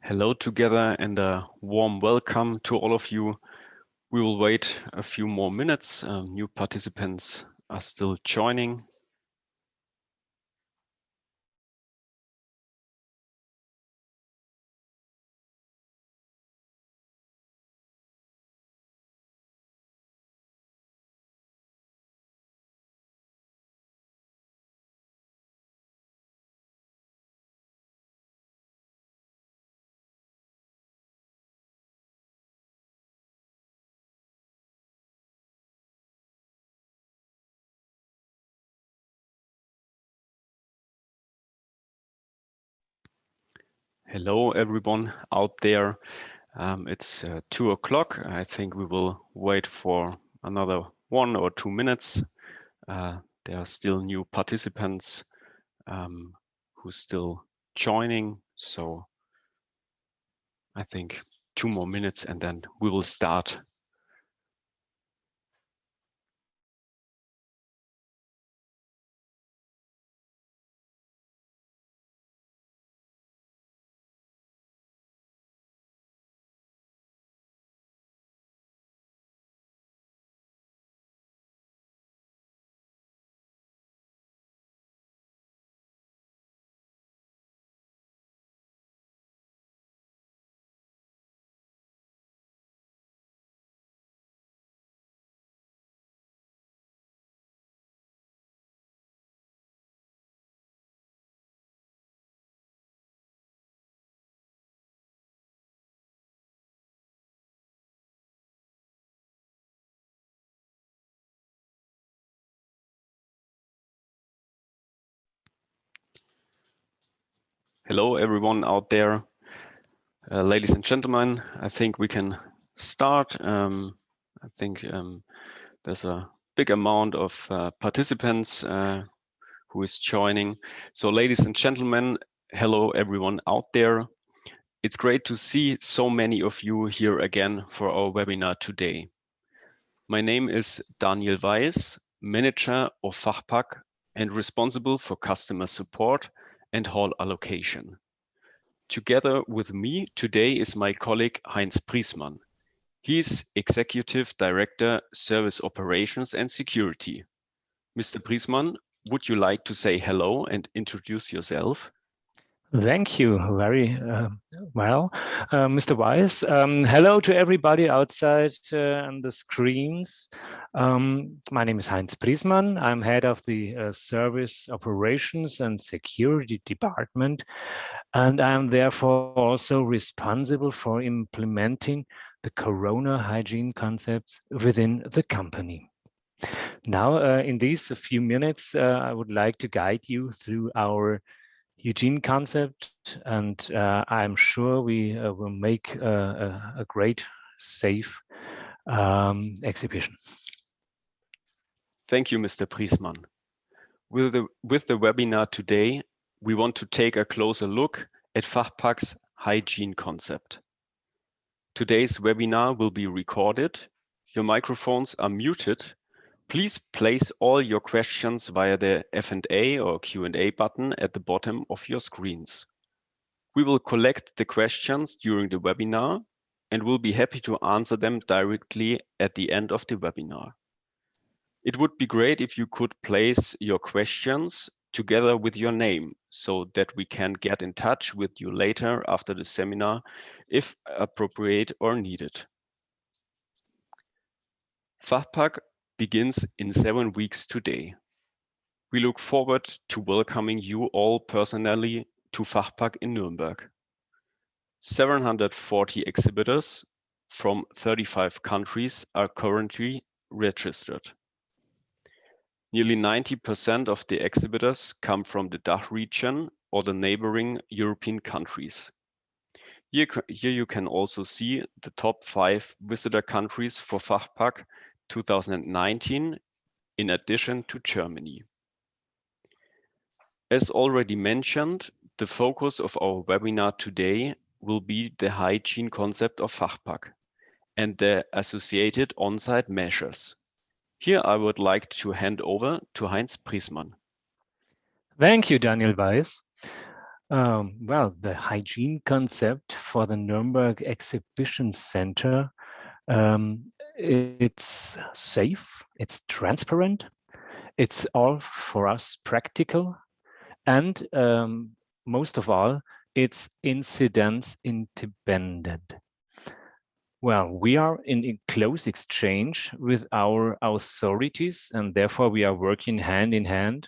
Hello together and a warm welcome to all of you. We will wait a few more minutes. New participants are still joining. Hello everyone out there. It's 2 o'clock. I think we will wait for another 1 or 2 minutes. There are still new participants who still joining. So I think 2 more minutes and then we will start. Hello everyone out there. Ladies and gentlemen, I think we can start. I think there's a big amount of participants who is joining. So ladies and gentlemen, hello everyone out there. It's great to see so many of you here again for our webinar today. My name is Daniel Weiß, manager of Fachpack and responsible for customer support and hall allocation. Together with me today is my colleague Heinz Priesmann. He's Executive Director, Service Operations and Security. Mr. Priesmann, would you like to say hello and introduce yourself? Thank you very well, Mr. Weiss. Hello to everybody outside on the screens. My name is Heinz Priesmann. I'm head of the Service Operations and Security Department, and I'm therefore also responsible for implementing the Corona hygiene concepts within the company. Now, in these few minutes, I would like to guide you through our Hygiene concept, and I'm sure we will make a great, safe exhibition. Thank you, Mr. Priesmann. With the webinar today, we want to take a closer look at Fachpack's hygiene concept. Today's webinar will be recorded. Your microphones are muted. Please place all your questions via the F&A or Q&A button at the bottom of your screens. We will collect the questions during the webinar and will be happy to answer them directly at the end of the webinar. It would be great if you could place your questions together with your name so that we can get in touch with you later after the seminar if appropriate or needed. Fachpack begins in 7 weeks today. We look forward to welcoming you all personally to Fachpack in Nuremberg. 740 exhibitors from 35 countries are currently registered. Nearly 90% of the exhibitors come from the DACH region or the neighboring European countries. Here you can also see the top 5 visitor countries for Fachpack 2019, in addition to Germany. As already mentioned, the focus of our webinar today will be the hygiene concept of Fachpack and the associated on-site measures. Here I would like to hand over to Heinz Priesmann. Thank you, Daniel Weiss. Well, the hygiene concept for the Nuremberg Exhibition Center, it's safe, it's transparent, it's all for us practical, and most of all, it's incidence independent. Well, we are in close exchange with our authorities, and therefore we are working hand in hand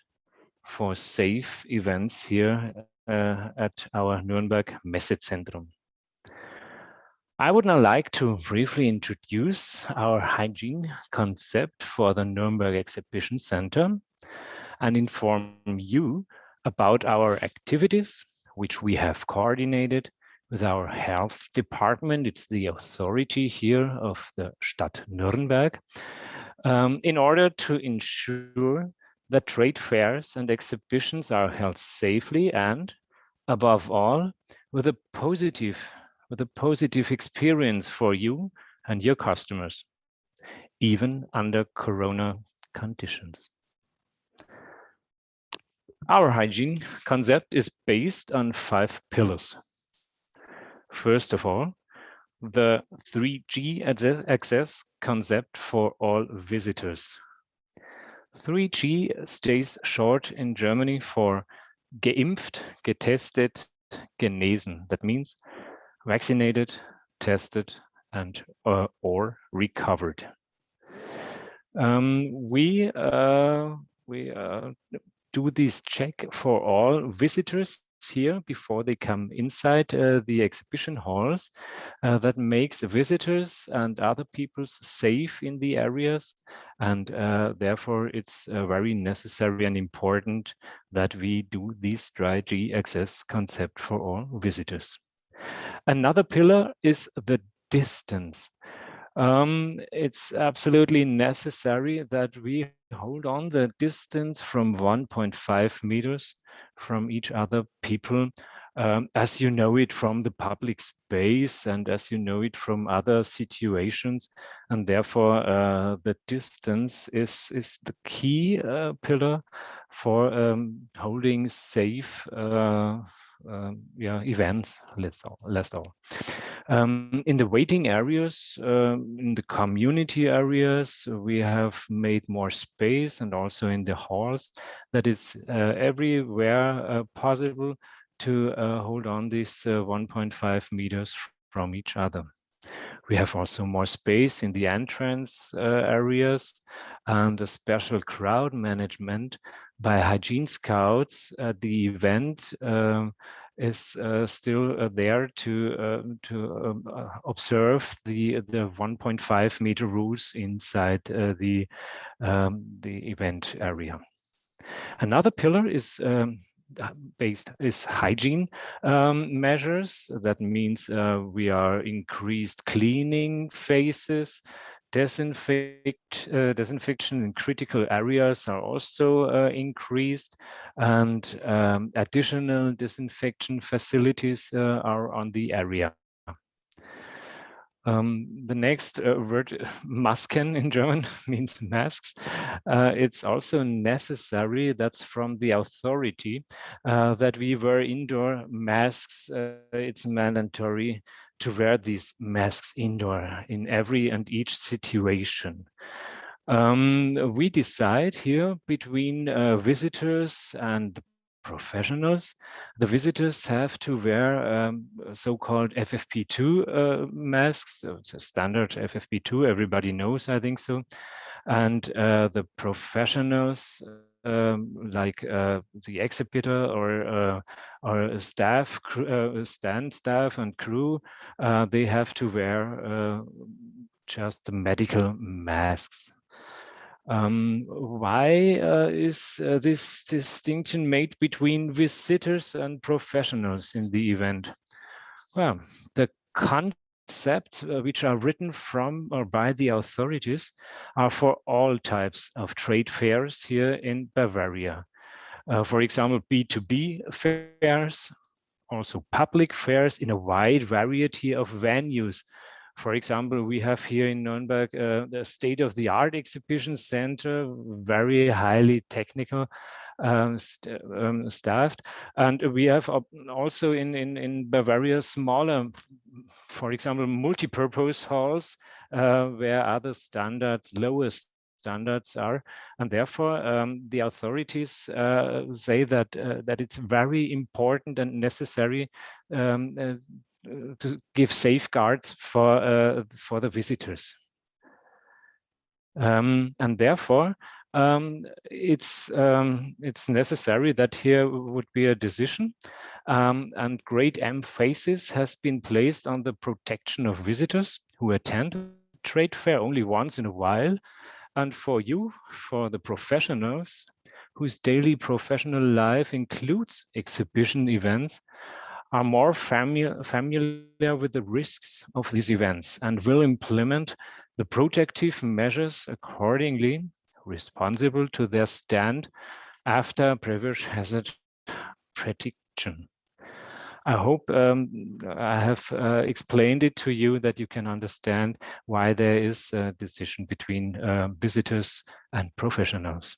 for safe events here at our Nuremberg Messezentrum. I would now like to briefly introduce our hygiene concept for the Nuremberg Exhibition Center and inform you about our activities, which we have coordinated with our health department. It's the authority here of the Stadt Nuremberg, in order to ensure that trade fairs and exhibitions are held safely and, above all, with a positive experience for you and your customers, even under Corona conditions. Our hygiene concept is based on 5 pillars. First of all, the 3G access concept for all visitors. 3G stays short in Germany for geimpft, getestet, genesen. That means vaccinated, tested, and or recovered. We do this check for all visitors here before they come inside the exhibition halls. That makes the visitors and other people safe in the areas, and therefore it's very necessary and important that we do this 3G access concept for all visitors. Another pillar is the distance. It's absolutely necessary that we hold on the distance from 1.5 meters from each other people, as you know it from the public space and as you know it from other situations. And therefore, the distance is the key pillar for holding safe events, let's all. In the waiting areas, in the community areas, we have made more space, and also in the halls, that is everywhere possible to hold on these 1.5 meters from each other. We have also more space in the entrance areas and a special crowd management by hygiene scouts at the event is still there to observe the 1.5 meter rules inside the event area. Another pillar is hygiene measures. That means we are increased cleaning phases. Disinfection in critical areas are also increased, and additional disinfection facilities are on the area. The next word, Masken in German, means masks. It's also necessary, that's from the authority, that we wear indoor masks. It's mandatory to wear these masks indoor in every and each situation. We decide here between visitors and professionals. The visitors have to wear so-called FFP2 masks. So it's a standard FFP2, everybody knows, I think so. And the professionals, like the exhibitor or staff, stand staff and crew, they have to wear just the medical masks. Why is this distinction made between visitors and professionals in the event? Well, the concepts which are written from or by the authorities are for all types of trade fairs here in Bavaria. For example, B2B fairs, also public fairs in a wide variety of venues. For example, we have here in Nuremberg the state-of-the-art exhibition center, very highly technical, staffed. And we have also in Bavaria smaller, for example, multi-purpose halls where other standards, lower standards are, and therefore the authorities say that that it's very important and necessary to give safeguards for the visitors. And therefore, it's necessary that here would be a decision, and great emphasis has been placed on the protection of visitors who attend the trade fair only once in a while, and for you, for the professionals whose daily professional life includes exhibition events, are more familiar with the risks of these events and will implement the protective measures accordingly, responsible to their stand after previous hazard prediction. I hope I have explained it to you that you can understand why there is a decision between visitors and professionals.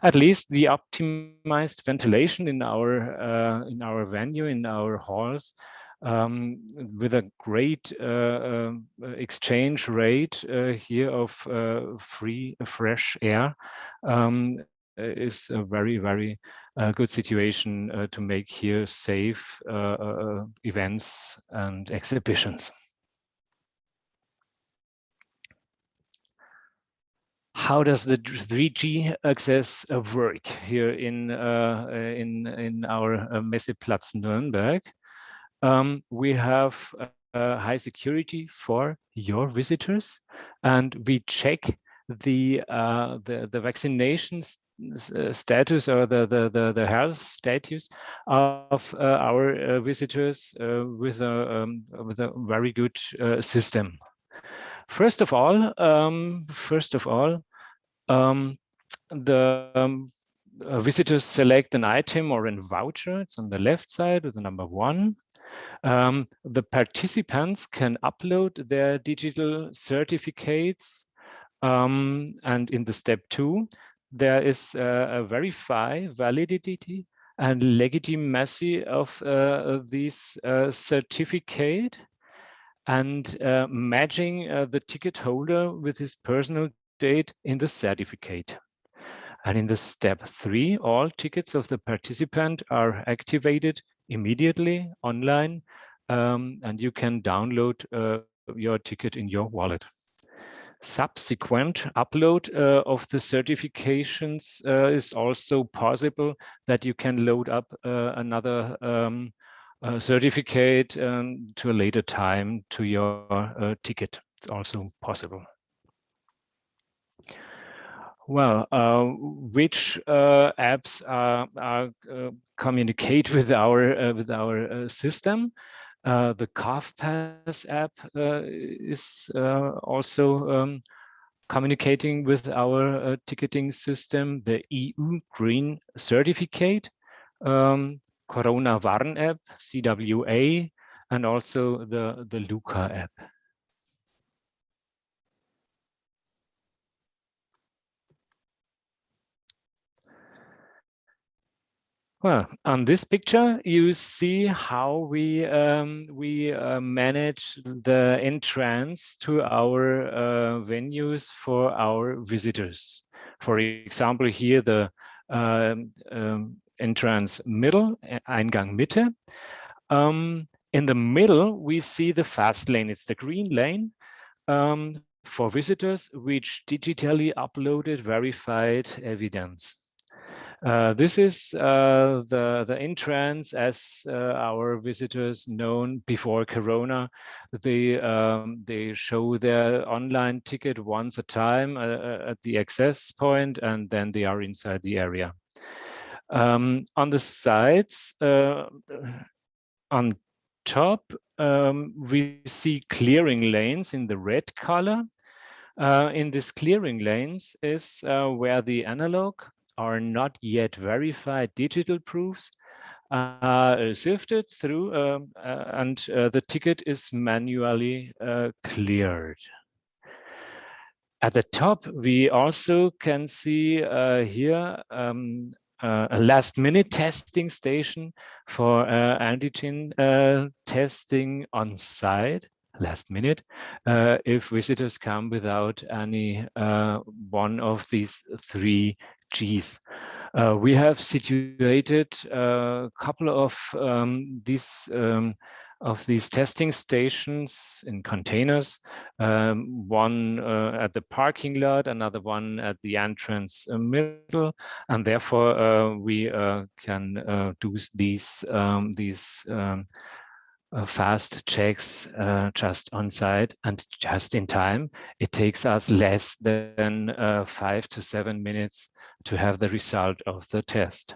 At least the optimized ventilation in our venue, in our halls, with a great exchange rate here of free, fresh air, is a very, very good situation to make here safe events and exhibitions. How does the 3G access work here in our Messeplatz Nürnberg? We have high security for your visitors, and we check the vaccination status or the health status of our visitors with a very good system. First of all, the visitors select an item or a voucher. It's on the left side with the number 1. The participants can upload their digital certificates, and in the step 2, there is a verify validity and legitimacy of this certificate, and matching the ticket holder with his personal date in the certificate. And in the step 3, all tickets of the participant are activated immediately online, and you can download your ticket in your wallet. Subsequent upload of the certifications is also possible, that you can load up another certificate to a later time to your ticket. It's also possible. Well, which apps communicate with our system? The CoughPass app is also communicating with our ticketing system. The EU Green Certificate, Corona Warn app, CWA, and also the Luca app. Well, on this picture, you see how we manage the entrance to our venues for our visitors. For example, here the entrance middle, Eingang Mitte. In the middle, we see the fast lane. It's the green lane for visitors which digitally uploaded verified evidence. This is the entrance as our visitors known before Corona. They show their online ticket once a time at the access point, and then they are inside the area. On the sides, on top, we see clearing lanes in the red color. In these clearing lanes is where the analog are not yet verified digital proofs sifted through, and the ticket is manually cleared. At the top, we also can see here a last-minute testing station for antigen testing on site, last minute, if visitors come without any one of these 3 Gs. We have situated a couple of these testing stations in containers, one at the parking lot, another one at the entrance middle, and therefore we can do these fast checks just on site and just in time. It takes us less than 5 to 7 minutes to have the result of the test.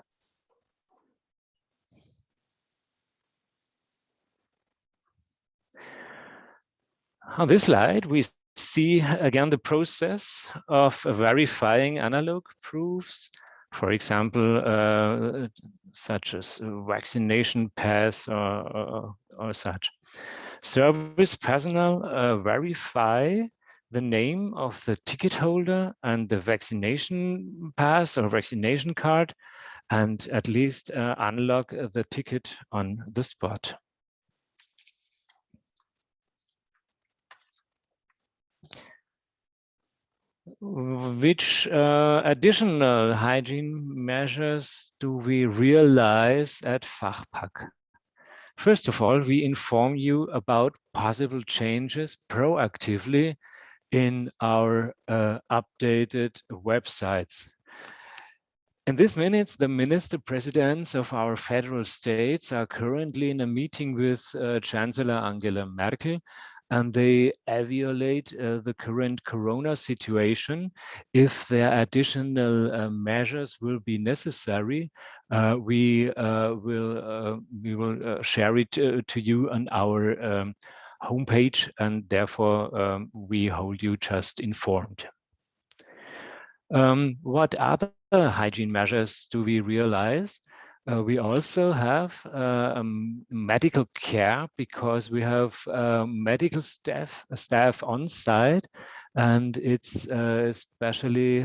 On this slide, we see again the process of verifying analog proofs, for example, such as vaccination pass or such. Service personnel verify the name of the ticket holder and the vaccination pass or vaccination card, and at least unlock the ticket on the spot. Which additional hygiene measures do we realize at Fachpack? First of all, we inform you about possible changes proactively in our updated websites. In these minutes, the minister presidents of our federal states are currently in a meeting with Chancellor Angela Merkel, and they evaluate the current corona situation. If there are additional measures will be necessary, we will share it to you on our homepage, and therefore we hold you just informed. What other hygiene measures do we realize? We also have medical care, because we have medical staff on site, and it's especially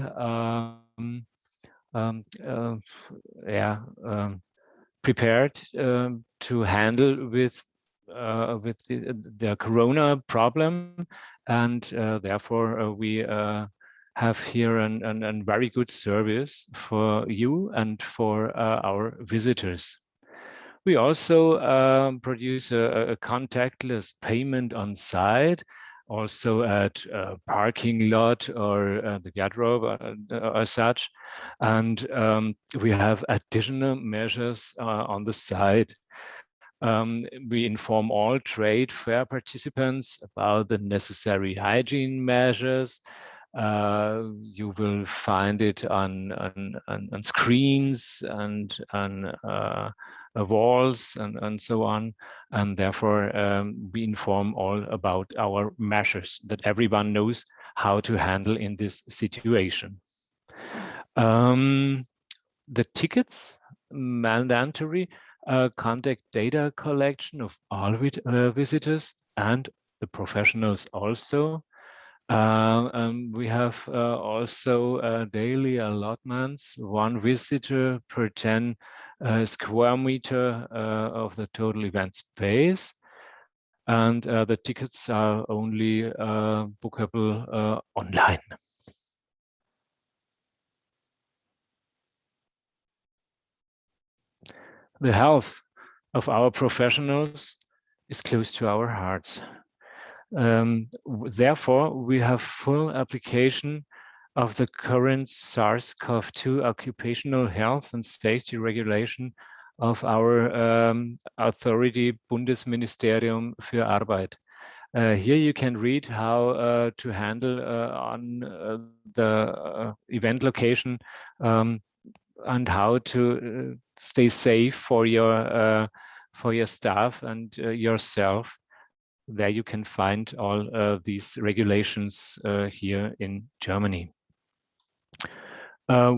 prepared to handle with the corona problem, and therefore we have here a very good service for you and for our visitors. We also produce a contactless payment on site, also at a parking lot or the garderobe or such. And we have additional measures on the site. We inform all trade fair participants about the necessary hygiene measures. You will find it on screens and on walls and so on. And therefore, we inform all about our measures, that everyone knows how to handle in this situation. The tickets, mandatory contact data collection of all visitors and the professionals also. We have also daily allotments, 1 visitor per 10 square meter of the total event space. And the tickets are only bookable online. The health of our professionals is close to our hearts. Therefore, we have full application of the current SARS-CoV-2 occupational health and safety regulation of our authority, Bundesministerium für Arbeit. Here you can read how to handle on the event location and how to stay safe for your staff and yourself. There you can find all these regulations here in Germany.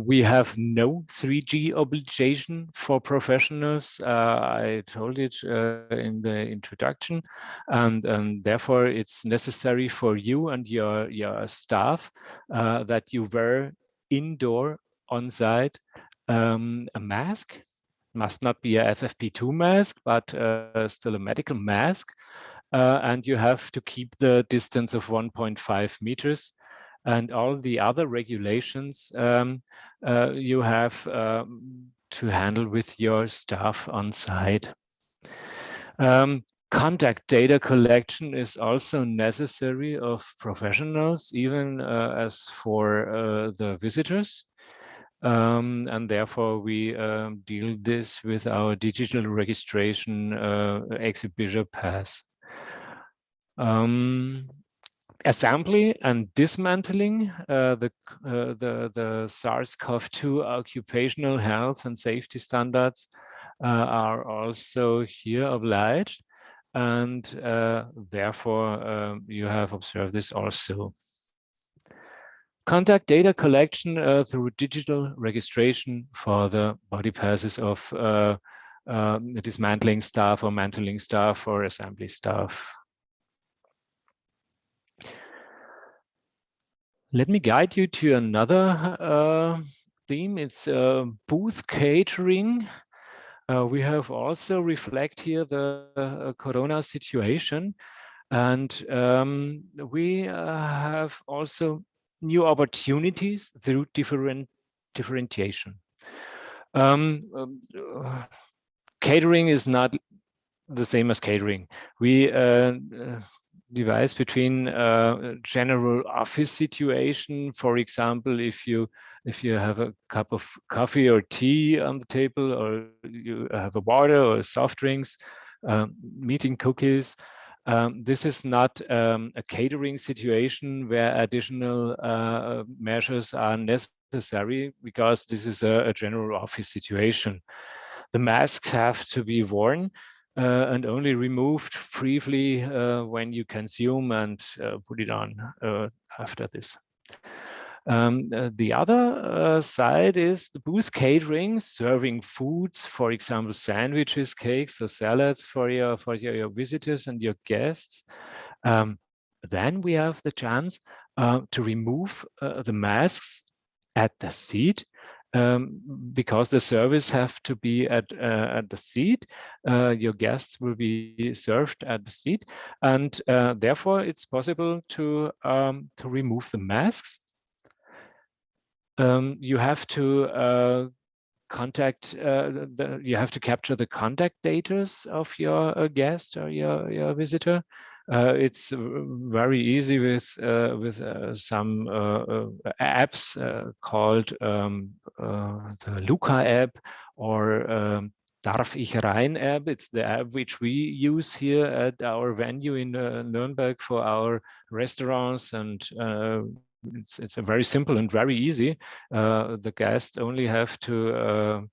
We have no 3G obligation for professionals. I told it in the introduction, and therefore it's necessary for you and your staff that you were indoor on site a mask. Must not be a FFP2 mask, but still a medical mask. And you have to keep the distance of 1.5 meters. And all the other regulations you have to handle with your staff on site. Contact data collection is also necessary of professionals, even as for the visitors. And therefore we deal this with our digital registration Exhibitor Pass. Assembly and dismantling the SARS-CoV-2 occupational health and safety standards are also here obliged, and therefore you have observed this also. Contact data collection through digital registration for the body passes of the dismantling staff or mantling staff or assembly staff. Let me guide you to another theme. It's booth catering. We have also reflect here the Corona situation, and we have also new opportunities through differentiation. Catering is not the same as catering. We devise between general office situation. For example, if you have a cup of coffee or tea on the table, or you have a water or soft drinks, meeting cookies. This is not a catering situation where additional measures are necessary, because this is a general office situation. The masks have to be worn and only removed briefly when you consume, and put it on after this. The other side is the booth catering, serving foods, for example, sandwiches, cakes, or salads for your visitors and your guests. Then we have the chance to remove the masks at the seat, because the service have to be at the seat. Your guests will be served at the seat, and therefore it's possible to remove the masks. You have to you have to capture the contact data of your guest or your visitor. It's very easy with some apps called the Luca app, or Darf ich rein app. It's the app which we use here at our venue in Nuremberg for our restaurants, and it's a very simple and very easy. The guests only have to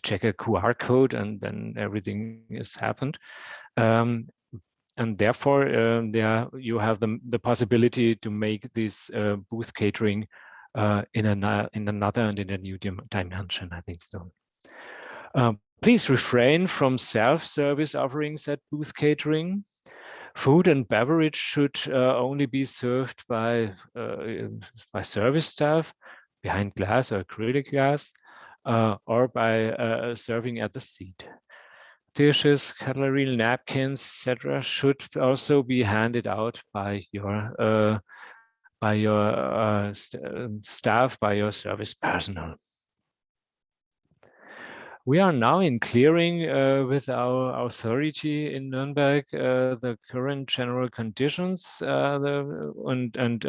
check a QR code, and then everything is happened. And therefore, you have the possibility to make this booth catering in another and in a new dimension, I think so. Please refrain from self-service offerings at booth catering. Food and beverage should only be served by service staff behind glass or acrylic glass, or by serving at the seat. Dishes, cutlery, napkins, etc., should also be handed out by your staff, by your service personnel. We are now in clearing with our authority in Nuremberg the current general conditions, and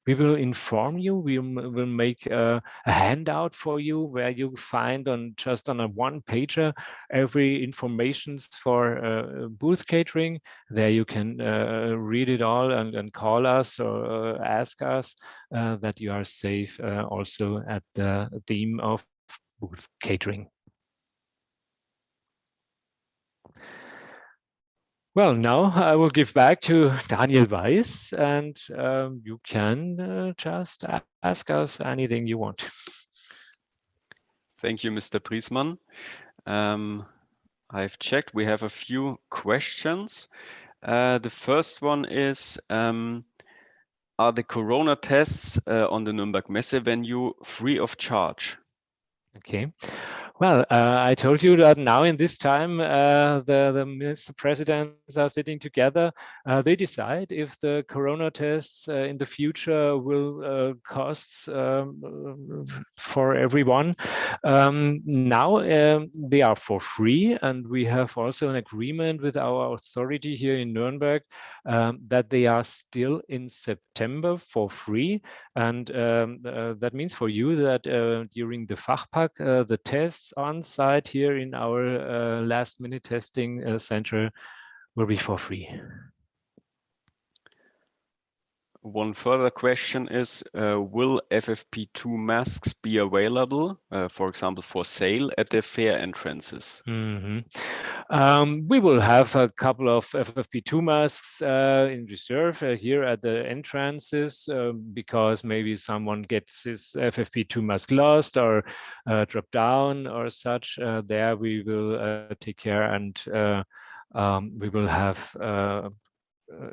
we will inform you. We will make a handout for you where you find just on a one-pager every information for booth catering. There you can read it all and call us or ask us that you are safe also at the theme of booth catering. Well, now I will give back to Daniel Weiss, and you can just ask us anything you want. Thank you, Mr. Priesmann. I've checked. We have a few questions. The first one is, Are the corona tests on the Nürnberg Messe venue free of charge? Okay. Well, I told you that now in this time, the minister presidents are sitting together. They decide if the corona tests in the future will cost for everyone. Now they are for free, and we have also an agreement with our authority here in Nuremberg that they are still in September for free. And that means for you that during the Fachpack, the tests on site here in our last minute testing center will be for free. One further question is, will FFP2 masks be available, for example, for sale at the fair entrances? We will have a couple of FFP2 masks in reserve here at the entrances because maybe someone gets his FFP2 mask lost or dropped down or such. There we will take care, and we will have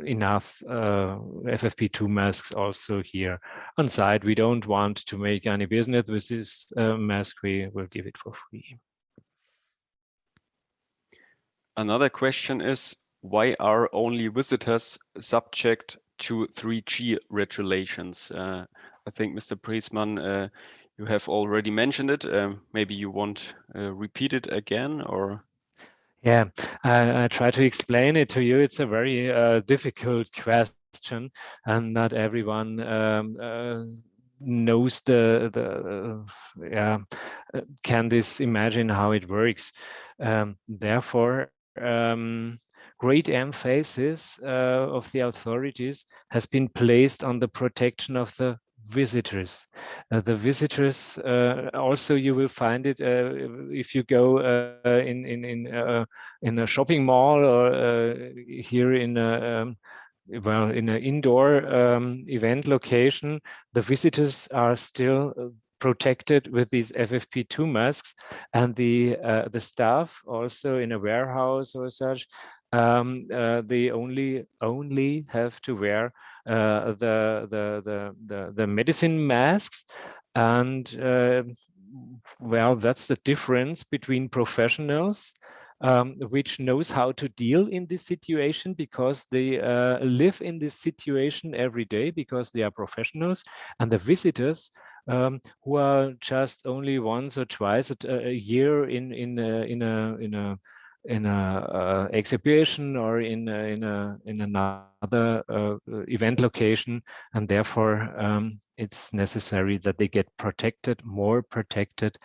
enough FFP2 masks also here on site. We don't want to make any business with this mask. We will give it for free. Another question is, why are only visitors subject to 3G regulations? I think, Mr. Priestman, you have already mentioned it. Maybe you want to repeat it again, or? Yeah, I try to explain it to you. It's a very difficult question, and not everyone knows can this imagine how it works. Therefore, great emphasis of the authorities has been placed on the protection of the visitors. The visitors also, you will find it if you go in a shopping mall or here in a well, in an indoor event location, the visitors are still protected with these FFP2 masks, and the staff also in a warehouse or such, they only have to wear the medicine masks, and well, that's the difference between professionals which knows how to deal in this situation because they live in this situation every day because they are professionals, and the visitors who are just only once or twice a year in a exhibition or in another event location, and therefore it's necessary that they get protected, more protected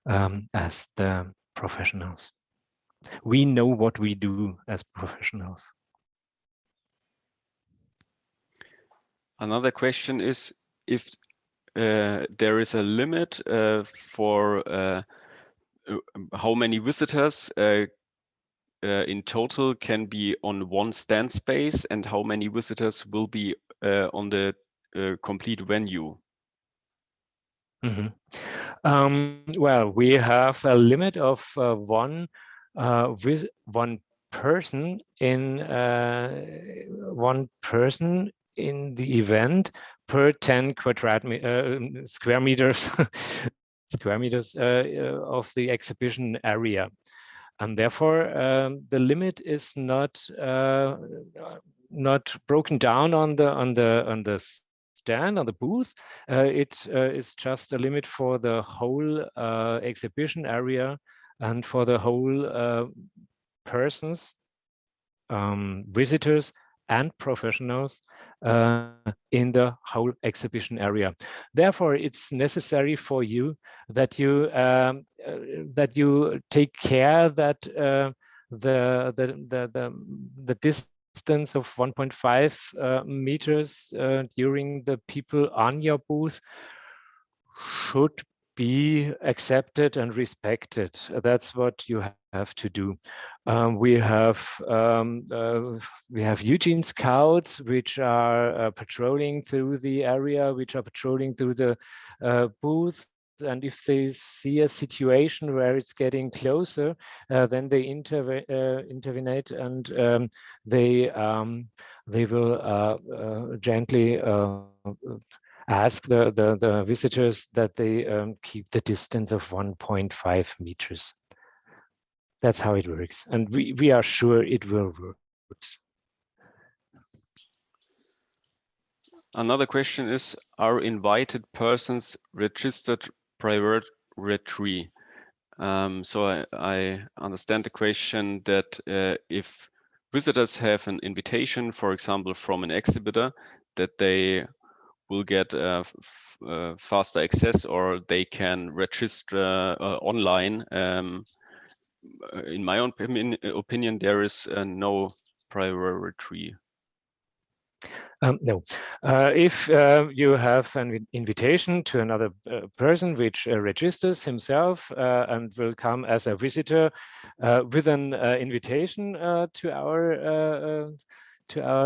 as the professionals. We know what we do as professionals. Another question is if there is a limit for how many visitors in total can be on one stand space, and how many visitors will be on the complete venue? Well, we have a limit of one person in the event per 10 square meters of the exhibition area. And therefore, the limit is not broken down on the stand, on the booth. It is just a limit for the whole exhibition area and for the whole persons, visitors and professionals in the whole exhibition area. Therefore, it's necessary for you that you take care that the distance of 1.5 meters during the people on your booth should be accepted and respected. That's what you have to do. We have Hygiene scouts which are patrolling through the area, which are patrolling through the booth. And if they see a situation where it's getting closer, then they intervene and they will gently ask the visitors that they keep the distance of 1.5 meters. That's how it works. And we are sure it will work. Another question is, are invited persons registered priority? So I understand the question that if visitors have an invitation, for example, from an exhibitor, that they will get faster access, or they can register online. In my own opinion, there is no priority. No, if you have an invitation to another person which registers himself and will come as a visitor with an invitation to our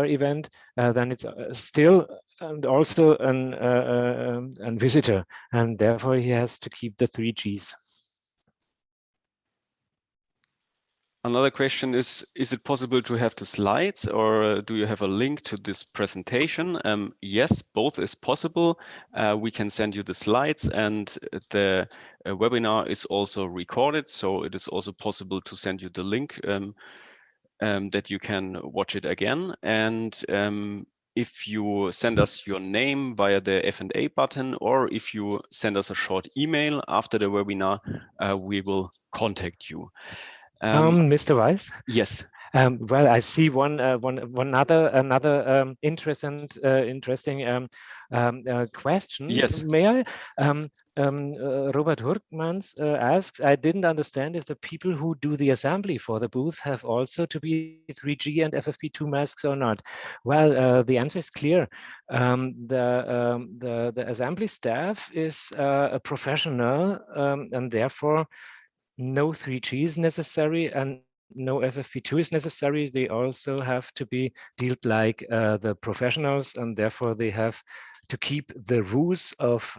event, then it's still and also an visitor, and therefore he has to keep the 3 Gs. Another question is it possible to have the slides, or do you have a link to this presentation? Yes, both is possible. We can send you the slides, and the webinar is also recorded, so it is also possible to send you the link that you can watch it again. And if you send us your name via the F&A button, or if you send us a short email after the webinar, we will contact you. Mr. Weiss? Yes. Well, I see another interesting question. Yes. May I? Robert Hurkmans asks, I didn't understand if the people who do the assembly for the booth have also to be 3G and FFP2 masks or not. Well, the answer is clear. The assembly staff is a professional, and therefore no 3G is necessary and no FFP2 is necessary. They also have to be dealt like the professionals, and therefore they have to keep the rules of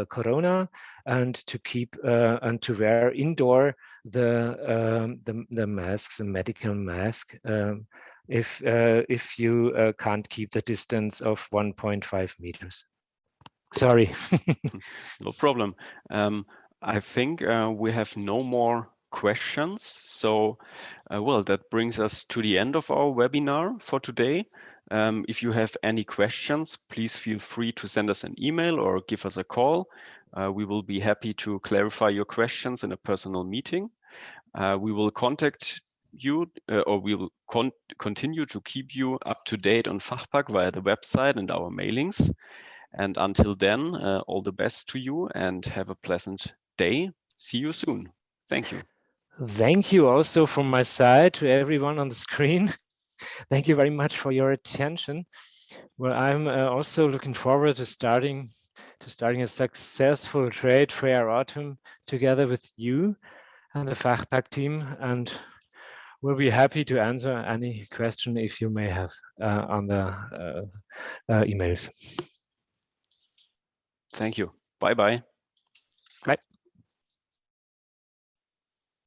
Corona and to keep and to wear indoor the masks, the medical mask. If you can't keep the distance of 1.5 meters. Sorry. No problem. I think we have no more questions. So, well, that brings us to the end of our webinar for today. If you have any questions, please feel free to send us an email or give us a call. We will be happy to clarify your questions in a personal meeting. We will contact you, or we will continue to keep you up to date on Fachpack via the website and our mailings. And until then, all the best to you and have a pleasant day. See you soon. Thank you. Thank you also from my side to everyone on the screen. Thank you very much for your attention. Well, I'm also looking forward to starting a successful trade fair autumn together with you and the Fachpack team, and we'll be happy to answer any question if you may have on the emails. Thank you. Bye-bye.